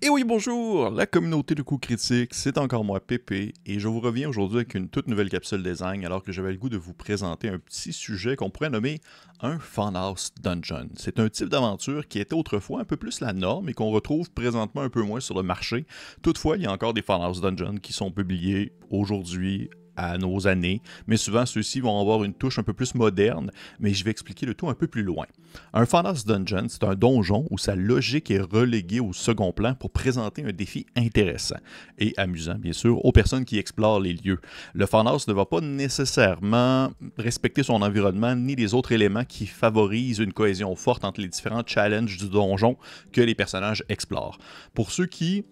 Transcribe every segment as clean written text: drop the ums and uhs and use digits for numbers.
Et oui, bonjour! La communauté de coups critiques, c'est encore moi, Pépé, et je vous reviens aujourd'hui avec une toute nouvelle capsule design, alors que j'avais le goût de vous présenter un petit sujet qu'on pourrait nommer un Funhouse Dungeon. C'est un type d'aventure qui était autrefois un peu plus la norme et qu'on retrouve présentement un peu moins sur le marché. Toutefois, il y a encore des Funhouse Dungeons qui sont publiés aujourd'hui à nos années, mais souvent ceux-ci vont avoir une touche un peu plus moderne, mais je vais expliquer le tout un peu plus loin. Un Funhouse Dungeon, c'est un donjon où sa logique est reléguée au second plan pour présenter un défi intéressant et amusant, bien sûr, aux personnes qui explorent les lieux. Le Funhouse ne va pas nécessairement respecter son environnement ni les autres éléments qui favorisent une cohésion forte entre les différents challenges du donjon que les personnages explorent. Pour ceux qui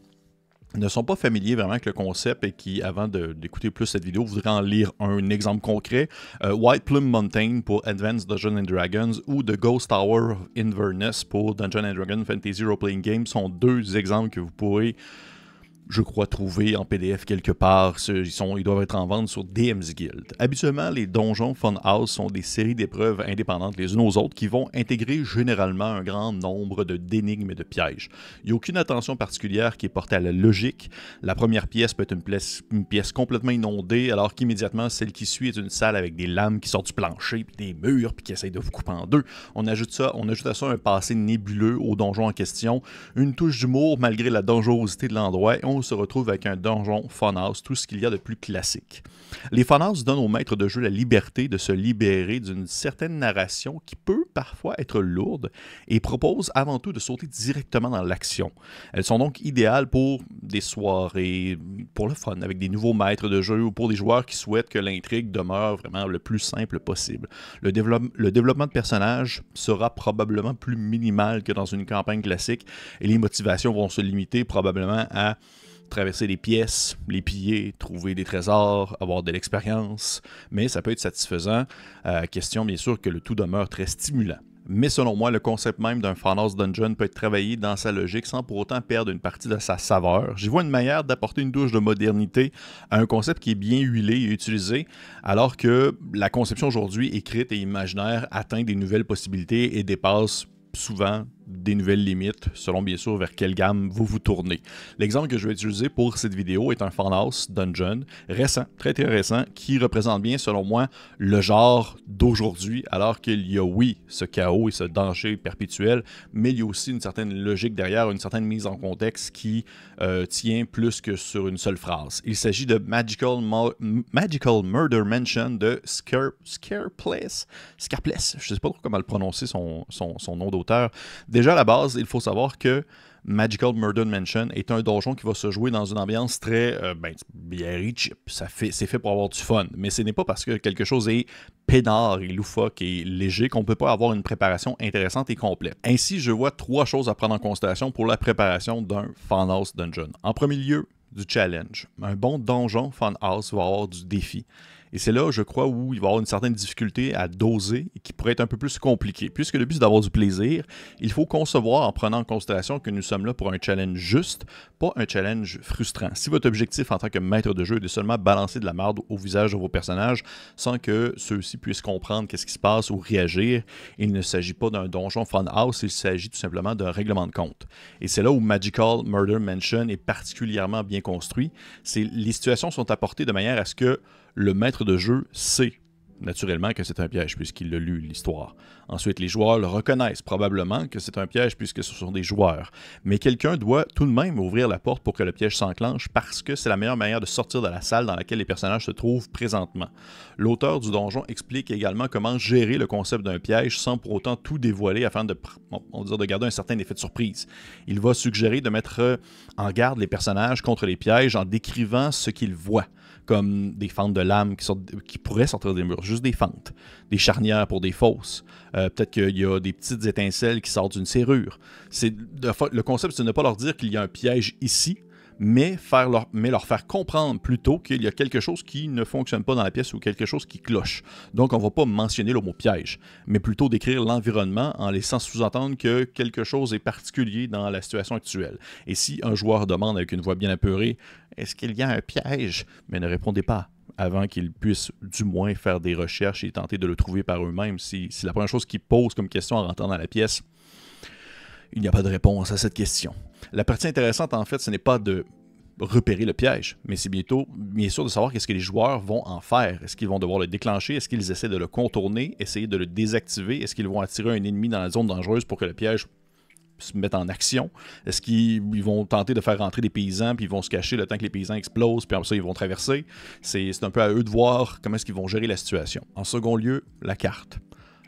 ne sont pas familiers vraiment avec le concept et qui, avant d'écouter plus cette vidéo, voudraient en lire un exemple concret, White Plume Mountain pour Advanced Dungeons and Dragons ou The Ghost Tower of Inverness pour Dungeons and Dragons Fantasy Role-Playing Game sont deux exemples que vous pourrez, je crois, trouver en PDF quelque part. Ils doivent être en vente sur DM's Guild. Habituellement, les donjons Funhouse sont des séries d'épreuves indépendantes les unes aux autres qui vont intégrer généralement un grand nombre d'énigmes et de pièges. Il n'y a aucune attention particulière qui est portée à la logique. La première pièce peut être une pièce complètement inondée, alors qu'immédiatement, celle qui suit est une salle avec des lames qui sortent du plancher, puis des murs, puis qui essayent de vous couper en deux. On ajoute à ça un passé nébuleux au donjon en question, une touche d'humour malgré la dangerosité de l'endroit, et on se retrouve avec un donjon Funhouse, tout ce qu'il y a de plus classique. Les Funhouse donnent aux maîtres de jeu la liberté de se libérer d'une certaine narration qui peut parfois être lourde et proposent avant tout de sauter directement dans l'action. Elles sont donc idéales pour des soirées, pour le fun, avec des nouveaux maîtres de jeu ou pour des joueurs qui souhaitent que l'intrigue demeure vraiment le plus simple possible. Le développement de personnages sera probablement plus minimal que dans une campagne classique et les motivations vont se limiter probablement à traverser les pièces, les piller, trouver des trésors, avoir de l'expérience, mais ça peut être satisfaisant, question bien sûr que le tout demeure très stimulant. Mais selon moi, le concept même d'un Funhouse Dungeon peut être travaillé dans sa logique sans pour autant perdre une partie de sa saveur. J'y vois une manière d'apporter une touche de modernité à un concept qui est bien huilé et utilisé, alors que la conception aujourd'hui écrite et imaginaire atteint des nouvelles possibilités et dépasse souvent des nouvelles limites, selon bien sûr vers quelle gamme vous vous tournez. L'exemple que je vais utiliser pour cette vidéo est un Funhouse Dungeon récent, très très récent, qui représente bien, selon moi, le genre d'aujourd'hui, alors qu'il y a, oui, ce chaos et ce danger perpétuel, mais il y a aussi une certaine logique derrière, une certaine mise en contexte qui tient plus que sur une seule phrase. Il s'agit de Magical Murder Mansion de Scarpless, je ne sais pas trop comment le prononcer son nom d'auteur. Déjà, à la base, il faut savoir que Magical Murder Mansion est un donjon qui va se jouer dans une ambiance très bière et chip. C'est fait pour avoir du fun. Mais ce n'est pas parce que quelque chose est peinard et loufoque et léger qu'on ne peut pas avoir une préparation intéressante et complète. Ainsi, je vois trois choses à prendre en considération pour la préparation d'un Funhouse Dungeon. En premier lieu, du challenge. Un bon donjon Funhouse va avoir du défi. Et c'est là, je crois, où il va y avoir une certaine difficulté à doser et qui pourrait être un peu plus compliqué. Puisque le but, c'est d'avoir du plaisir, il faut concevoir en prenant en considération que nous sommes là pour un challenge juste, pas un challenge frustrant. Si votre objectif en tant que maître de jeu est de seulement balancer de la merde au visage de vos personnages sans que ceux-ci puissent comprendre qu'est-ce qui se passe ou réagir, il ne s'agit pas d'un donjon Funhouse, il s'agit tout simplement d'un règlement de compte. Et c'est là où Magical Murder Mansion est particulièrement bien construit. Les situations sont apportées de manière à ce que le maître de jeu sait naturellement que c'est un piège puisqu'il a lu l'histoire. Ensuite, les joueurs le reconnaissent probablement que c'est un piège puisque ce sont des joueurs. Mais quelqu'un doit tout de même ouvrir la porte pour que le piège s'enclenche parce que c'est la meilleure manière de sortir de la salle dans laquelle les personnages se trouvent présentement. L'auteur du donjon explique également comment gérer le concept d'un piège sans pour autant tout dévoiler afin de garder un certain effet de surprise. Il va suggérer de mettre en garde les personnages contre les pièges en décrivant ce qu'ils voient, comme des fentes de lames qui pourraient sortir des murs, juste des fentes, des charnières pour des fosses. Peut-être qu'il y a des petites étincelles qui sortent d'une serrure. Le concept, c'est de ne pas leur dire qu'il y a un piège ici, mais leur faire comprendre plutôt qu'il y a quelque chose qui ne fonctionne pas dans la pièce ou quelque chose qui cloche. Donc, on ne va pas mentionner le mot piège, mais plutôt décrire l'environnement en laissant sous-entendre que quelque chose est particulier dans la situation actuelle. Et si un joueur demande avec une voix bien apeurée « Est-ce qu'il y a un piège? » mais ne répondez pas avant qu'ils puissent du moins faire des recherches et tenter de le trouver par eux-mêmes. Si la première chose qu'ils posent comme question en rentrant dans la pièce Il n'y a pas de réponse à cette question. La partie intéressante, en fait, ce n'est pas de repérer le piège, mais c'est bien sûr de savoir qu'est-ce que les joueurs vont en faire. Est-ce qu'ils vont devoir le déclencher? Est-ce qu'ils essaient de le contourner? Essayer de le désactiver? Est-ce qu'ils vont attirer un ennemi dans la zone dangereuse pour que le piège se mette en action? Est-ce qu'ils vont tenter de faire rentrer des paysans puis ils vont se cacher le temps que les paysans explosent puis après ça ils vont traverser? C'est un peu à eux de voir comment est-ce qu'ils vont gérer la situation. En second lieu, la carte.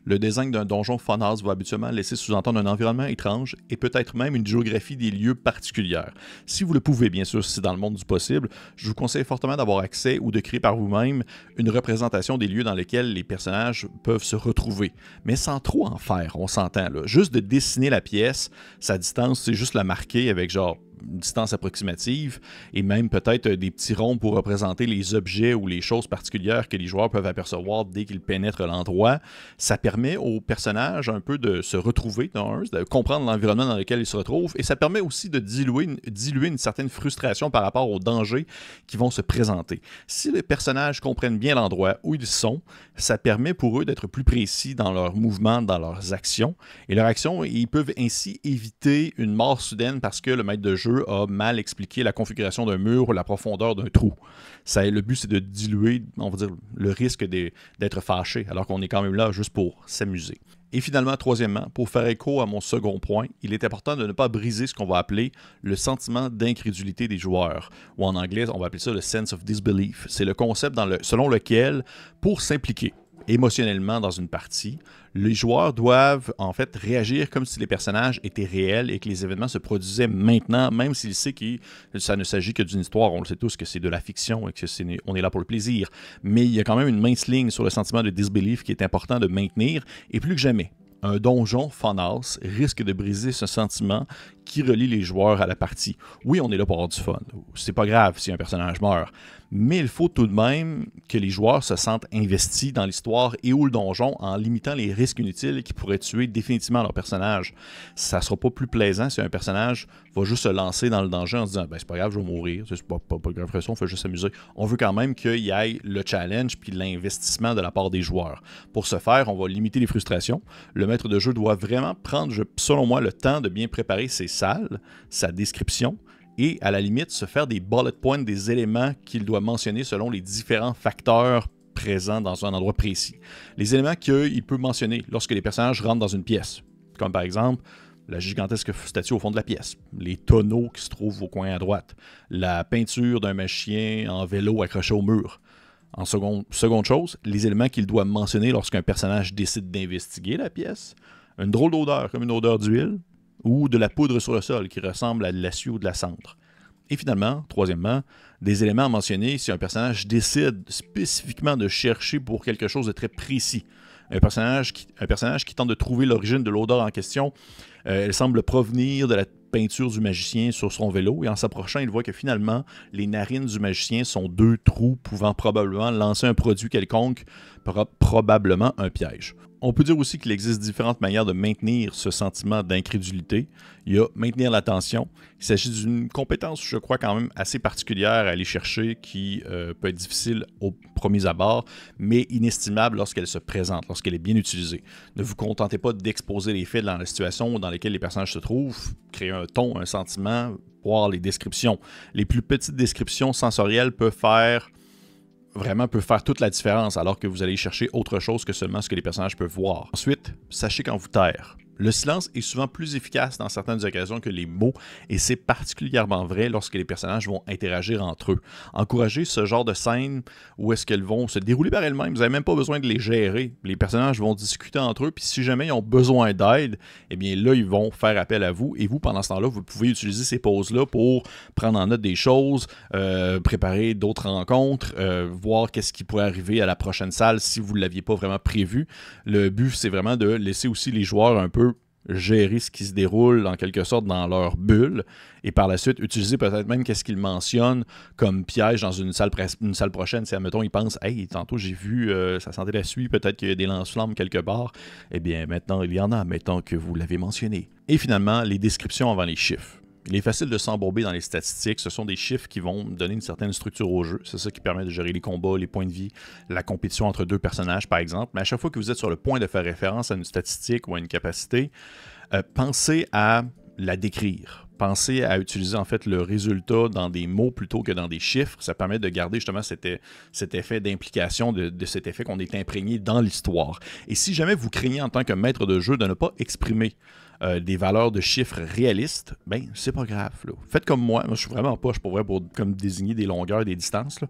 Le design d'un donjon funhouse va habituellement laisser sous-entendre un environnement étrange et peut-être même une géographie des lieux particulière. Si vous le pouvez, bien sûr, si c'est dans le monde du possible, je vous conseille fortement d'avoir accès ou de créer par vous-même une représentation des lieux dans lesquels les personnages peuvent se retrouver. Mais sans trop en faire, on s'entend là. Juste de dessiner la pièce, sa distance, c'est juste la marquer avec genre une distance approximative et même peut-être des petits ronds pour représenter les objets ou les choses particulières que les joueurs peuvent apercevoir dès qu'ils pénètrent l'endroit. Ça permet aux personnages un peu de se retrouver, de comprendre l'environnement dans lequel ils se retrouvent et ça permet aussi de diluer une certaine frustration par rapport aux dangers qui vont se présenter. Si les personnages comprennent bien l'endroit où ils sont, ça permet pour eux d'être plus précis dans leurs mouvements, dans leurs actions. Et leurs actions, ils peuvent ainsi éviter une mort soudaine parce que le maître de jeu a mal expliqué la configuration d'un mur ou la profondeur d'un trou. Le but, c'est de diluer, on va dire, le risque d'être fâché, alors qu'on est quand même là juste pour s'amuser. Et finalement, troisièmement, pour faire écho à mon second point, il est important de ne pas briser ce qu'on va appeler le sentiment d'incrédulité des joueurs, ou en anglais, on va appeler ça le sense of disbelief. C'est le concept selon lequel, pour s'impliquer émotionnellement dans une partie, les joueurs doivent en fait réagir comme si les personnages étaient réels et que les événements se produisaient maintenant, même s'ils savent que ça ne s'agit que d'une histoire. On le sait tous que c'est de la fiction et qu'on est là pour le plaisir. Mais il y a quand même une mince ligne sur le sentiment de disbelief qui est important de maintenir, et plus que jamais, un donjon funhouse risque de briser ce sentiment qui relie les joueurs à la partie. Oui, on est là pour avoir du fun. C'est pas grave si un personnage meurt. Mais il faut tout de même que les joueurs se sentent investis dans l'histoire et ou le donjon en limitant les risques inutiles qui pourraient tuer définitivement leur personnage. Ça sera pas plus plaisant si un personnage va juste se lancer dans le danger en se disant « c'est pas grave, je vais mourir, c'est pas grave, on fait juste s'amuser ». On veut quand même qu'il y ait le challenge puis l'investissement de la part des joueurs. Pour ce faire, on va limiter les frustrations. Le maître de jeu doit vraiment prendre, selon moi, le temps de bien préparer ses salles, sa description, et à la limite se faire des bullet points, des éléments qu'il doit mentionner selon les différents facteurs présents dans un endroit précis. Les éléments qu'il peut mentionner lorsque les personnages rentrent dans une pièce, comme par exemple la gigantesque statue au fond de la pièce, les tonneaux qui se trouvent au coin à droite, la peinture d'un magicien en vélo accroché au mur. En seconde chose, les éléments qu'il doit mentionner lorsqu'un personnage décide d'investiguer la pièce, une drôle d'odeur comme une odeur d'huile, ou de la poudre sur le sol qui ressemble à de l'acier ou de la cendre. Et finalement, troisièmement, des éléments à mentionner si un personnage décide spécifiquement de chercher pour quelque chose de très précis. Un personnage qui tente de trouver l'origine de l'odeur en question, elle semble provenir de la peinture du magicien sur son vélo, et en s'approchant, il voit que finalement, les narines du magicien sont deux trous pouvant probablement lancer un produit quelconque, probablement un piège. On peut dire aussi qu'il existe différentes manières de maintenir ce sentiment d'incrédulité. Il y a maintenir l'attention. Il s'agit d'une compétence, je crois, quand même assez particulière à aller chercher, qui peut être difficile au premier abord, mais inestimable lorsqu'elle se présente, lorsqu'elle est bien utilisée. Ne vous contentez pas d'exposer les faits dans la situation dans laquelle les personnages se trouvent, créer un ton, un sentiment, voir les descriptions. Les plus petites descriptions sensorielles peuvent faire toute la différence, alors que vous allez chercher autre chose que seulement ce que les personnages peuvent voir. Ensuite, sachez quand vous taire. Le silence est souvent plus efficace dans certaines occasions que les mots, et c'est particulièrement vrai lorsque les personnages vont interagir entre eux. Encouragez ce genre de scène où est-ce qu'elles vont se dérouler par elles-mêmes, vous n'avez même pas besoin de les gérer. Les personnages vont discuter entre eux, puis si jamais ils ont besoin d'aide, eh bien là, ils vont faire appel à vous, et vous, pendant ce temps-là, vous pouvez utiliser ces pauses-là pour prendre en note des choses, préparer d'autres rencontres, voir qu'est-ce qui pourrait arriver à la prochaine salle si vous ne l'aviez pas vraiment prévu. Le but, c'est vraiment de laisser aussi les joueurs un peu gérer ce qui se déroule en quelque sorte dans leur bulle et par la suite utiliser peut-être même qu'est-ce qu'ils mentionnent comme piège dans une salle prochaine. Si admettons ils pensent « Hey, tantôt j'ai vu, ça sentait la suie, peut-être qu'il y a des lance-flammes quelque part. » Eh bien maintenant il y en a, mettons que vous l'avez mentionné. Et finalement, les descriptions avant les chiffres. Il est facile de s'embourber dans les statistiques. Ce sont des chiffres qui vont donner une certaine structure au jeu. C'est ça qui permet de gérer les combats, les points de vie, la compétition entre deux personnages, par exemple. Mais à chaque fois que vous êtes sur le point de faire référence à une statistique ou à une capacité, Pensez à la décrire. Pensez à utiliser en fait le résultat dans des mots plutôt que dans des chiffres. Ça permet de garder justement cet effet d'implication, de cet effet qu'on est imprégné dans l'histoire. Et si jamais vous craignez en tant que maître de jeu de ne pas exprimer des valeurs de chiffres réalistes, ben c'est pas grave. Là. Faites comme moi je suis vraiment pas, je pourrais pour comme désigner des longueurs, des distances. Là.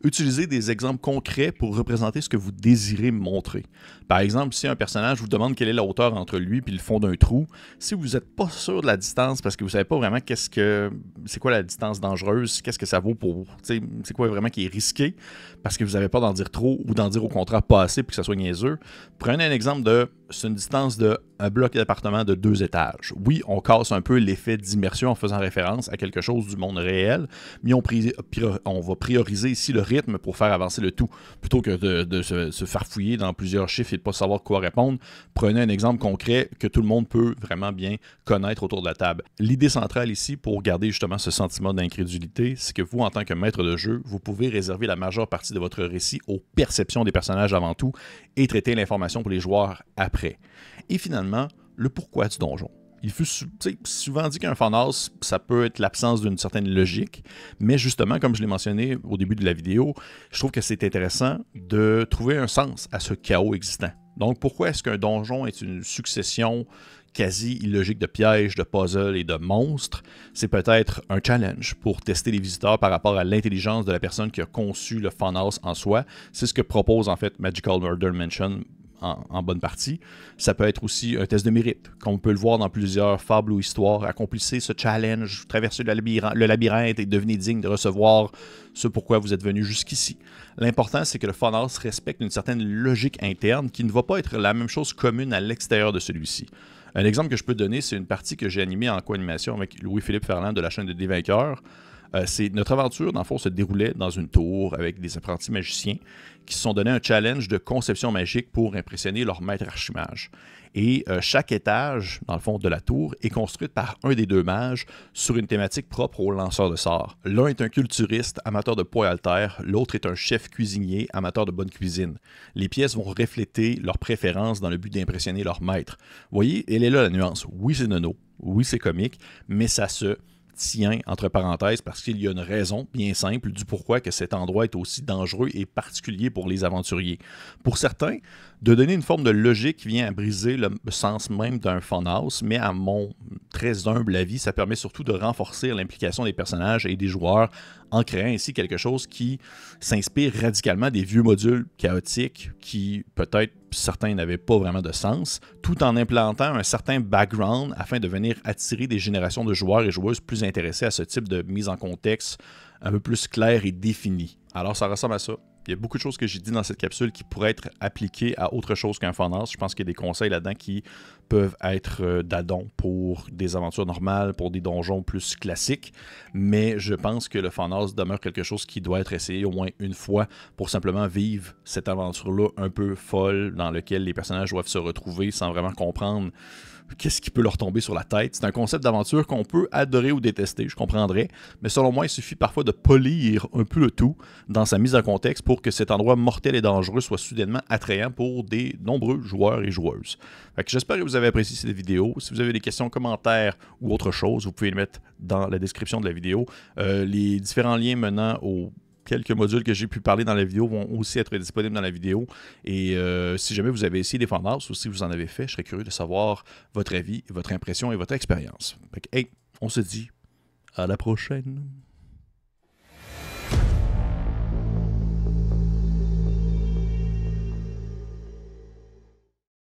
Utilisez des exemples concrets pour représenter ce que vous désirez montrer. Par exemple, si un personnage vous demande quelle est la hauteur entre lui et le fond d'un trou, si vous n'êtes pas sûr de la distance parce que vous ne savez pas vraiment c'est quoi la distance dangereuse, qu'est-ce que ça vaut pour, c'est quoi vraiment qui est risqué, parce que vous n'avez pas d'en dire trop ou d'en dire au contraire pas assez pour que ça soit niaiseux. Prenez un exemple c'est une distance de un bloc d'appartement de 2 étages. Oui, on casse un peu l'effet d'immersion en faisant référence à quelque chose du monde réel, mais on va prioriser ici le rythme pour faire avancer le tout. Plutôt que de se farfouiller dans plusieurs chiffres et de ne pas savoir quoi répondre, prenez un exemple concret que tout le monde peut vraiment bien connaître autour de la table. L'idée centrale ici, pour garder justement ce sentiment d'incrédulité, c'est que vous, en tant que maître de jeu, vous pouvez réserver la majeure partie de votre récit aux perceptions des personnages avant tout et traiter l'information pour les joueurs après. Et finalement, le pourquoi du donjon. Il fut souvent dit qu'un fanhouse, ça peut être l'absence d'une certaine logique, mais justement, comme je l'ai mentionné au début de la vidéo, je trouve que c'est intéressant de trouver un sens à ce chaos existant. Donc, pourquoi est-ce qu'un donjon est une succession quasi illogique de pièges, de puzzles et de monstres? C'est peut-être un challenge pour tester les visiteurs par rapport à l'intelligence de la personne qui a conçu le funhouse en soi. C'est ce que propose en fait Magical Murder Mansion en bonne partie. Ça peut être aussi un test de mérite, comme on peut le voir dans plusieurs fables ou histoires. Accomplissez ce challenge, traversez le labyrinthe et devenez digne de recevoir ce pourquoi vous êtes venu jusqu'ici. L'important, c'est que le funhouse respecte une certaine logique interne qui ne va pas être la même chose commune à l'extérieur de celui-ci. Un exemple que je peux donner, c'est une partie que j'ai animée en co-animation avec Louis-Philippe Ferland de la chaîne de Dévainqueurs. Notre aventure, dans le fond, se déroulait dans une tour avec des apprentis magiciens qui se sont donné un challenge de conception magique pour impressionner leur maître archimage. Et chaque étage, dans le fond, de la tour est construite par un des 2 mages sur une thématique propre aux lanceurs de sorts. L'un est un culturiste, amateur de poids haltères, l'autre est un chef cuisinier, amateur de bonne cuisine. Les pièces vont refléter leurs préférences dans le but d'impressionner leur maître. Vous voyez, elle est là la nuance. Oui, c'est nono, oui, c'est comique, mais ça se tient entre parenthèses parce qu'il y a une raison bien simple du pourquoi que cet endroit est aussi dangereux et particulier pour les aventuriers. Pour certains, de donner une forme de logique vient à briser le sens même d'un funhouse, mais à mon très humble avis, ça permet surtout de renforcer l'implication des personnages et des joueurs en créant ainsi quelque chose qui s'inspire radicalement des vieux modules chaotiques qui, peut-être, certains n'avaient pas vraiment de sens, tout en implantant un certain background afin de venir attirer des générations de joueurs et joueuses plus intéressés à ce type de mise en contexte un peu plus claire et définie. Alors, ça ressemble à ça. Il y a beaucoup de choses que j'ai dit dans cette capsule qui pourraient être appliquées à autre chose qu'un funhouse. Je pense qu'il y a des conseils là-dedans qui peuvent être d'addons pour des aventures normales, pour des donjons plus classiques. Mais je pense que le funhouse demeure quelque chose qui doit être essayé au moins une fois pour simplement vivre cette aventure-là un peu folle dans laquelle les personnages doivent se retrouver sans vraiment comprendre qu'est-ce qui peut leur tomber sur la tête. C'est un concept d'aventure qu'on peut adorer ou détester, je comprendrais, mais selon moi, il suffit parfois de polir un peu le tout dans sa mise en contexte pour que cet endroit mortel et dangereux soit soudainement attrayant pour des nombreux joueurs et joueuses. J'espère que vous avez apprécié cette vidéo. Si vous avez des questions, commentaires ou autre chose, vous pouvez les mettre dans la description de la vidéo. Les différents liens menant aux quelques modules que j'ai pu parler dans la vidéo vont aussi être disponibles dans la vidéo. Et si jamais vous avez essayé des funhouse ou si vous en avez fait, je serais curieux de savoir votre avis, votre impression et votre expérience. Hey, on se dit à la prochaine.